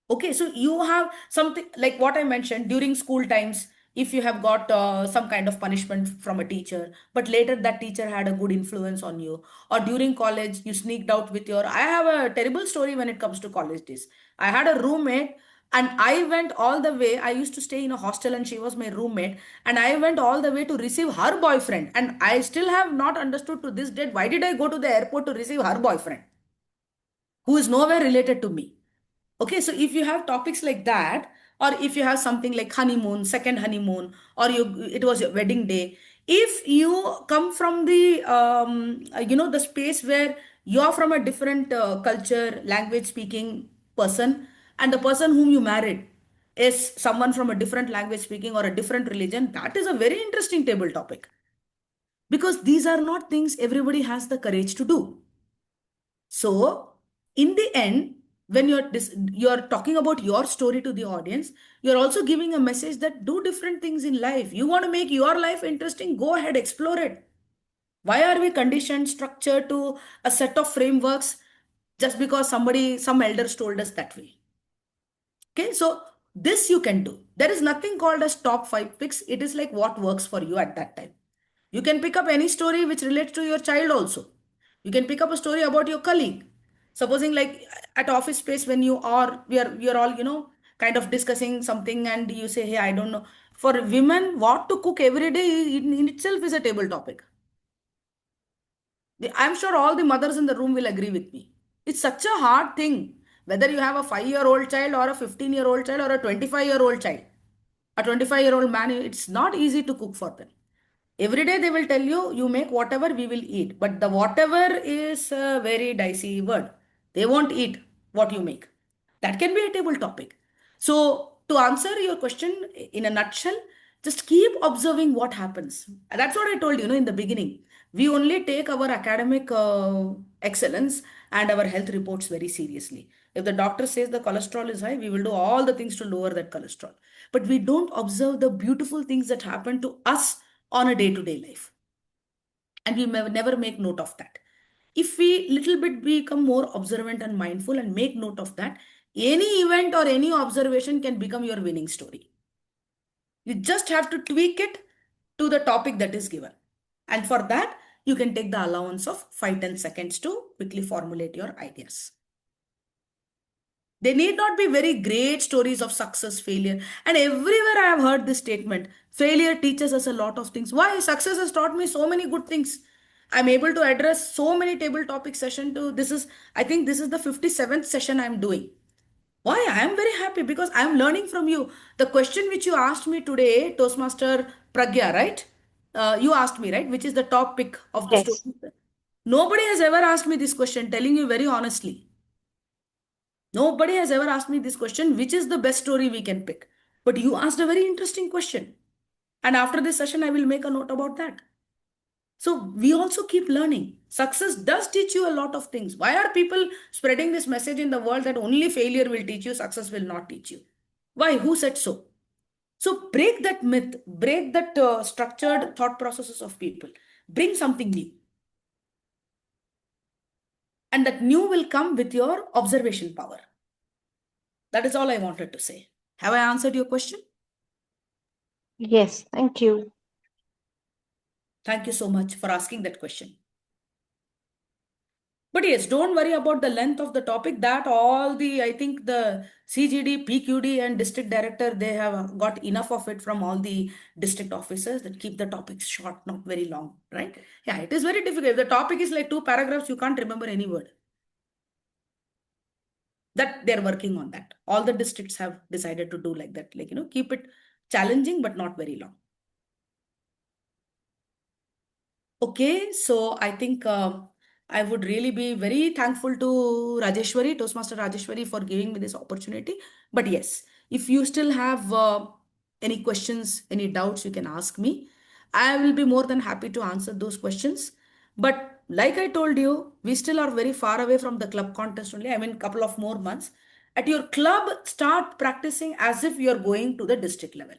Okay, so you have something like what I mentioned during school times. If you have got some kind of punishment from a teacher, but later that teacher had a good influence on you, or during college you sneaked out with your. I have a terrible story when it comes to college days. I had a roommate, and I went all the way. I used to stay in a hostel, and she was my roommate, and I went all the way to receive her boyfriend. And I still have not understood to this date why did I go to the airport to receive her boyfriend, who is nowhere related to me. Okay, so if you have topics like that, or if you have something like honeymoon, second honeymoon, or it was your wedding day, if you come from the the space where you're from a different culture, language speaking person, and the person whom you married is someone from a different language speaking or a different religion, that is a very interesting table topic, because these are not things everybody has the courage to do. So, in the end, when you're talking about your story to the audience, you're also giving a message that do different things in life. You want to make your life interesting, go ahead, explore it. Why are we conditioned, structured to a set of frameworks just because some elders told us that way? Okay, so this you can do. There is nothing called as top five picks. It is like what works for you at that time. You can pick up any story which relates to your child also. You can pick up a story about your colleague. Supposing like at office space when we are all kind of discussing something, and you say, hey, I don't know. For women, what to cook every day in itself is a table topic. I'm sure all the mothers in the room will agree with me. It's such a hard thing, whether you have a 5 year old child or a 15-year-old child or a 25-year-old child, a 25-year-old man, it's not easy to cook for them. Every day they will tell you, you make whatever we will eat. But the whatever is a very dicey word. They won't eat what you make. That can be a table topic. So, to answer your question in a nutshell, Just keep observing what happens. That's what I told you, in the beginning. We only take our academic excellence and our health reports very seriously. If the doctor says the cholesterol is high, we will do all the things to lower that cholesterol. But we don't observe the beautiful things that happen to us on a day-to-day life. And we never make note of that. If we little bit become more observant and mindful and make note of that, any event or any observation can become your winning story. You just have to tweak it to the topic that is given. And for that, you can take the allowance of 5-10 seconds to quickly formulate your ideas. They need not be very great stories of success, failure. And everywhere I have heard this statement, failure teaches us a lot of things. Why? Success has taught me so many good things. I'm able to address so many table topic session to I think this is the 57th session I'm doing. Why? I am very happy because I am learning from you. The question which you asked me today, Toastmaster Pragya, right? You asked me, right? Which is the topic of the story? Yes. Nobody has ever asked me this question, telling you very honestly. Nobody has ever asked me this question, which is the best story we can pick? But you asked a very interesting question. And after this session, I will make a note about that. So we also keep learning. Success does teach you a lot of things. Why are people spreading this message in the world that only failure will teach you, success will not teach you? Why? Who said so? So break that myth, break that structured thought processes of people. Bring something new. And that new will come with your observation power. That is all I wanted to say. Have I answered your question? Yes, thank you. Thank you so much for asking that question. But yes, don't worry about the length of the topic. That I think the CGD, PQD, and district director, they have got enough of it from all the district officers that keep the topics short, not very long, right? Yeah, it is very difficult. If the topic is like 2 paragraphs, you can't remember any word. That they're working on that. All the districts have decided to do like that, keep it challenging, but not very long. Okay, so I think I would really be very thankful to Rajeshwari, Toastmaster Rajeshwari, for giving me this opportunity. But yes, if you still have any questions, any doubts, you can ask me. I will be more than happy to answer those questions. But like I told you, we still are very far away from the club contest only. I mean, couple of more months. At your club, start practicing as if you're going to the district level.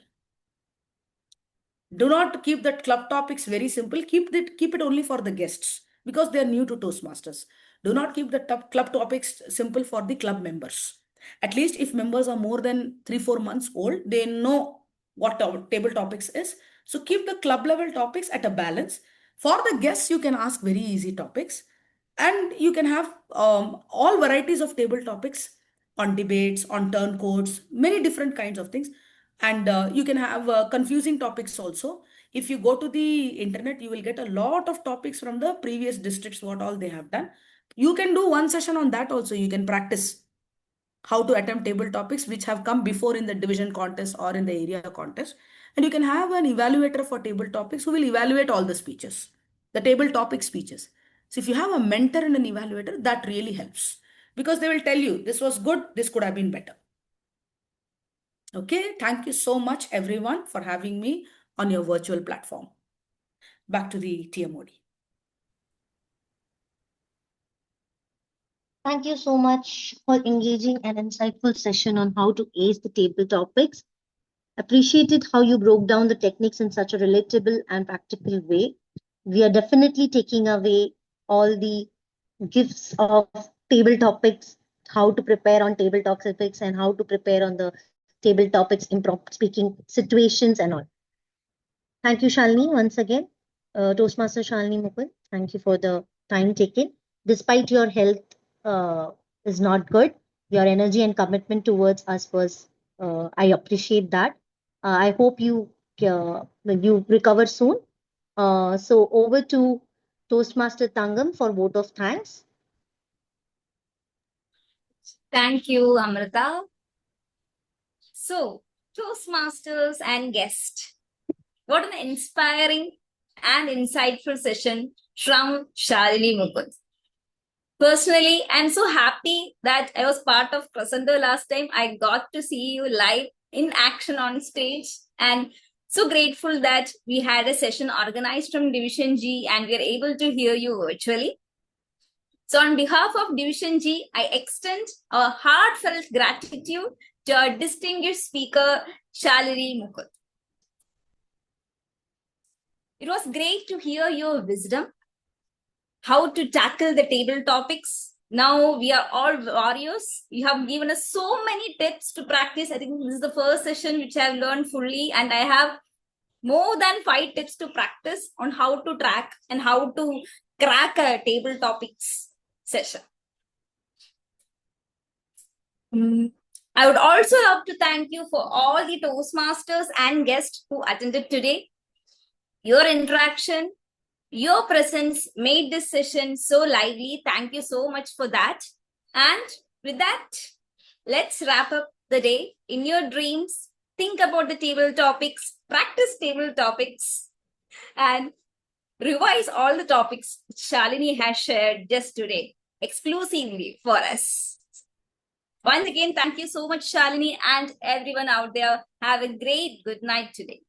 Do not keep that club topics very simple. Keep it only for the guests because they are new to Toastmasters. Do not keep the club topics simple for the club members. At least if members are more than 3-4 months old, they know what table topics is. So keep the club level topics at a balance. For the guests, you can ask very easy topics, and you can have all varieties of table topics on debates, on turn codes, many different kinds of things. And you can have confusing topics also. If you go to the internet, you will get a lot of topics from the previous districts, what all they have done. You can do one session on that also. You can practice how to attempt table topics which have come before in the division contest or in the area contest. And you can have an evaluator for table topics who will evaluate all the speeches, the table topic speeches. So if you have a mentor and an evaluator, that really helps because they will tell you this was good, this could have been better. Okay, thank you so much everyone for having me on your virtual platform. Back to the TMOD. Thank you so much for engaging an insightful session on how to ace the table topics. Appreciated how you broke down the techniques in such a relatable and practical way. We are definitely taking away all the gifts of table topics, how to prepare on table topics and how to prepare on the table topics, impromptu speaking situations and all. Thank you, Shalini, once again. Toastmaster Shalini Mukund, thank you for the time taken. Despite your health is not good, your energy and commitment towards us was, I appreciate that. I hope you recover soon. So over to Toastmaster Tangam for vote of thanks. Thank you, Amrita. So, Toastmasters and guests, what an inspiring and insightful session from Shalini Mukund. Personally, I'm so happy that I was part of Crescendo last time. I got to see you live in action on stage, and So grateful that we had a session organized from Division G and we are able to hear you virtually. So on behalf of Division G, I extend a heartfelt gratitude to our distinguished speaker, Shalini Mukund. It was great to hear your wisdom, how to tackle the table topics. Now we are all warriors. You have given us so many tips to practice. I think this is the first session which I have learned fully, and I have more than 5 tips to practice on how to track and how to crack a table topics session. I would also love to thank you for all the Toastmasters and guests who attended today. Your interaction, your presence made this session so lively. Thank you so much for that. And with that, let's wrap up the day. In your dreams, think about the table topics, practice table topics, and revise all the topics Shalini has shared just today, exclusively for us. Once again, thank you so much, Shalini, and everyone out there. Have a great good night today.